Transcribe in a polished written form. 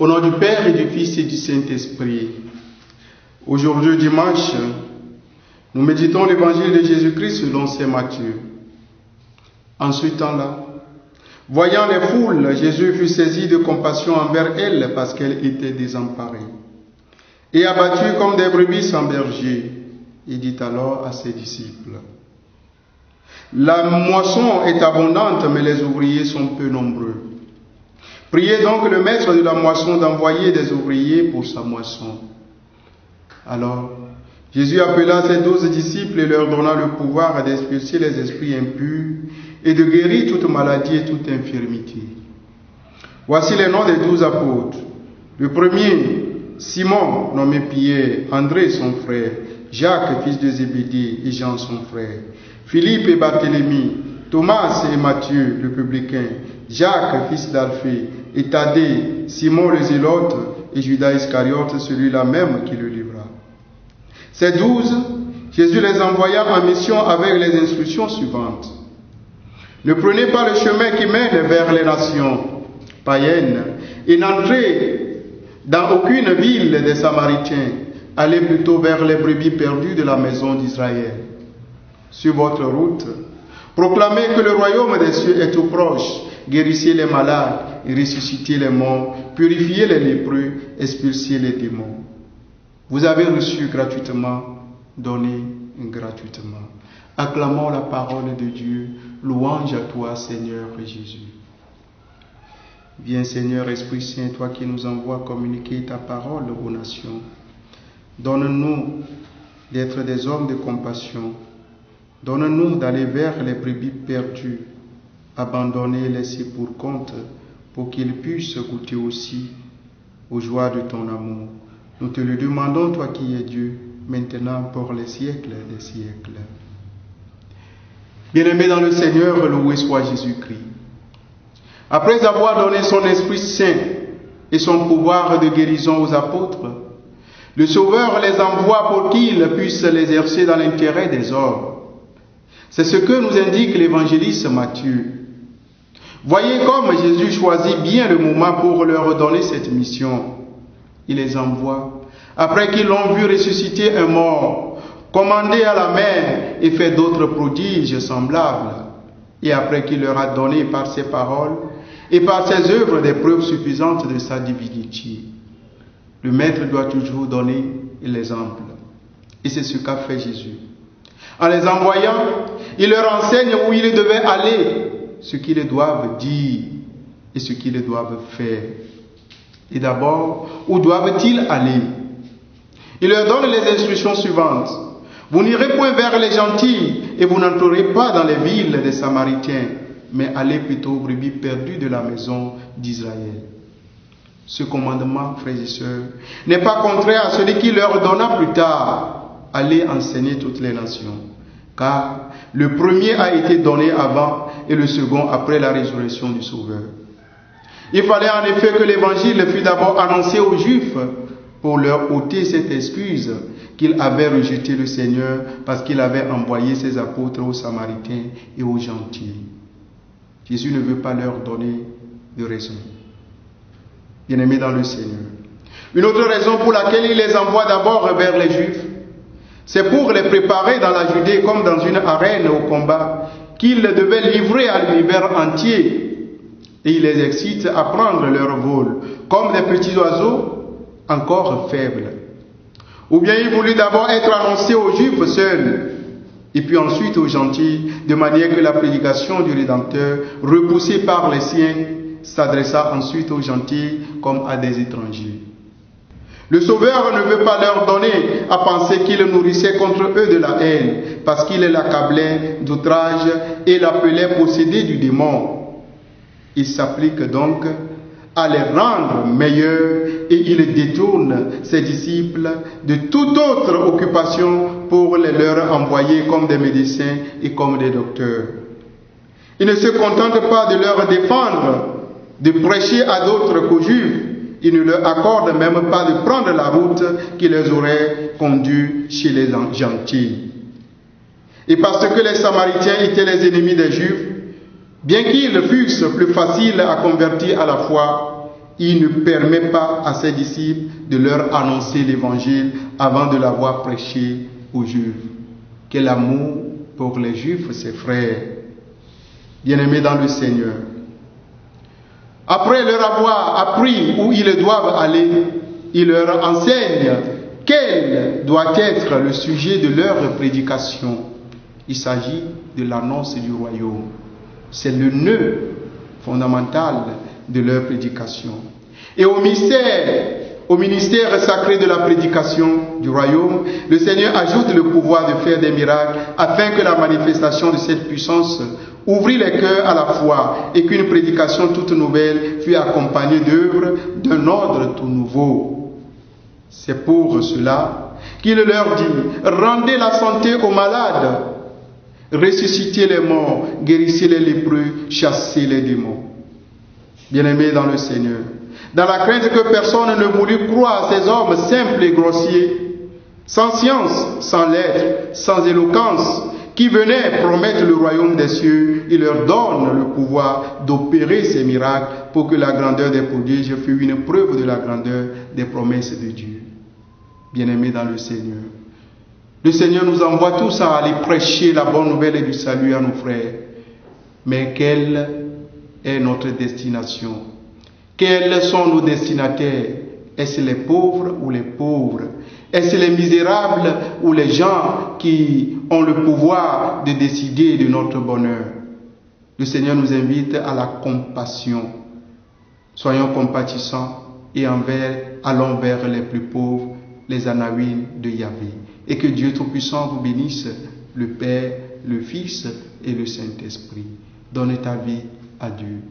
Au nom du Père et du Fils et du Saint-Esprit, aujourd'hui dimanche, nous méditons l'évangile de Jésus-Christ selon saint Matthieu. En ce temps-là, voyant les foules, Jésus fut saisi de compassion envers elles parce qu'elles étaient désemparées et abattues comme des brebis sans berger. Il dit alors à ses disciples: la moisson est abondante, mais les ouvriers sont peu nombreux. Priez donc le maître de la moisson d'envoyer des ouvriers pour sa moisson. Alors, Jésus appela ses 12 disciples et leur donna le pouvoir d'expulser les esprits impurs et de guérir toute maladie et toute infirmité. Voici les noms des 12 apôtres. Le premier, Simon, nommé Pierre, André son frère, Jacques, fils de Zébédée, et Jean son frère, Philippe et Barthélemy, Thomas et Matthieu, le publicain, Jacques, fils d'Alphée, et Thaddée, Simon le zélote, et Judas Iscariote, celui-là même qui le livra. Ces 12, Jésus les envoya en mission avec les instructions suivantes. Ne prenez pas le chemin qui mène vers les nations païennes, et n'entrez dans aucune ville des Samaritains. Allez plutôt vers les brebis perdues de la maison d'Israël. Sur votre route, proclamez que le royaume des cieux est tout proche. Guérissez les malades et ressuscitez les morts, purifiez les lépreux, expulsez les démons. Vous avez reçu gratuitement, donnez gratuitement. Acclamons la parole de Dieu. Louange à toi, Seigneur Jésus. Viens, Seigneur Esprit Saint, toi qui nous envoies communiquer ta parole aux nations. Donne-nous d'être des hommes de compassion. Donne-nous d'aller vers les brebis perdues, abandonnés et laissés pour compte, pour qu'ils puissent goûter aussi aux joies de ton amour. Nous te le demandons, toi qui es Dieu, maintenant pour les siècles des siècles. Bien-aimés dans le Seigneur, loué soit Jésus-Christ. Après avoir donné son Esprit Saint et son pouvoir de guérison aux apôtres, le Sauveur les envoie pour qu'ils puissent l'exercer dans l'intérêt des hommes. C'est ce que nous indique l'évangéliste Matthieu. Voyez comme Jésus choisit bien le moment pour leur donner cette mission. Il les envoie, après qu'ils l'ont vu ressusciter un mort, commander à la mer et fait d'autres prodiges semblables, et après qu'il leur a donné par ses paroles et par ses œuvres des preuves suffisantes de sa divinité. Le Maître doit toujours donner l'exemple. Et c'est ce qu'a fait Jésus. En les envoyant, il leur enseigne où ils devaient aller, ce qu'ils doivent dire et ce qu'ils doivent faire. Et d'abord, où doivent-ils aller? Il leur donne les instructions suivantes. Vous n'irez point vers les gentils et vous n'entrerez pas dans les villes des Samaritains, mais allez plutôt aux brebis perdues de la maison d'Israël. Ce commandement, frères et sœurs, n'est pas contraire à celui qui leur donna plus tard. Allez enseigner toutes les nations. Car le premier a été donné avant et le second après la résurrection du Sauveur. Il fallait en effet que l'évangile fût d'abord annoncé aux Juifs pour leur ôter cette excuse qu'ils avaient rejeté le Seigneur parce qu'il avait envoyé ses apôtres aux Samaritains et aux gentils. Jésus ne veut pas leur donner de raison. Bien-aimés dans le Seigneur. Une autre raison pour laquelle il les envoie d'abord vers les Juifs, c'est pour les préparer dans la Judée comme dans une arène au combat qu'ils devaient livrer à l'univers entier. Et il les excite à prendre leur vol comme des petits oiseaux encore faibles. Ou bien il voulut d'abord être annoncé aux Juifs seuls, et puis ensuite aux gentils, de manière que la prédication du Rédempteur, repoussée par les siens, s'adressa ensuite aux gentils comme à des étrangers. Le Sauveur ne veut pas leur donner à penser qu'il nourrissait contre eux de la haine, parce qu'il l'accablait d'outrage et l'appelait possédé du démon. Il s'applique donc à les rendre meilleurs et il détourne ses disciples de toute autre occupation pour les leur envoyer comme des médecins et comme des docteurs. Il ne se contente pas de leur défendre, de prêcher à d'autres qu'aux Juifs. Il ne leur accorde même pas de prendre la route qui les aurait conduits chez les gentils. Et parce que les Samaritains étaient les ennemis des Juifs, bien qu'ils fussent plus faciles à convertir à la foi, il ne permet pas à ses disciples de leur annoncer l'évangile avant de l'avoir prêché aux Juifs. Quel amour pour les Juifs, ses frères, bien-aimés dans le Seigneur. Après leur avoir appris où ils doivent aller, il leur enseigne quel doit être le sujet de leur prédication. Il s'agit de l'annonce du royaume. C'est le nœud fondamental de leur prédication. Et au ministère sacré de la prédication du royaume, le Seigneur ajoute le pouvoir de faire des miracles afin que la manifestation de cette puissance ouvrit les cœurs à la foi et qu'une prédication toute nouvelle fût accompagnée d'œuvres d'un ordre tout nouveau. C'est pour cela qu'il leur dit: rendez la santé aux malades, ressuscitez les morts, guérissez les lépreux, chassez les démons. Bien-aimés dans le Seigneur, dans la crainte que personne ne voulut croire à ces hommes simples et grossiers, sans science, sans lettres, sans éloquence, qui venaient promettre le royaume des cieux, il leur donne le pouvoir d'opérer ces miracles pour que la grandeur des prodiges fût une preuve de la grandeur des promesses de Dieu. Bien-aimés dans le Seigneur, le Seigneur nous envoie tous à aller prêcher la bonne nouvelle du salut à nos frères. Mais quelle est notre destination? Quels sont nos destinataires? Est-ce les pauvres ou les pauvres? Est-ce les misérables ou les gens qui ont le pouvoir de décider de notre bonheur? Le Seigneur nous invite à la compassion. Soyons compatissants et allons vers les plus pauvres, les Anawim de Yahvé. Et que Dieu Tout-Puissant vous bénisse, le Père, le Fils et le Saint-Esprit. Donne ta vie à Dieu.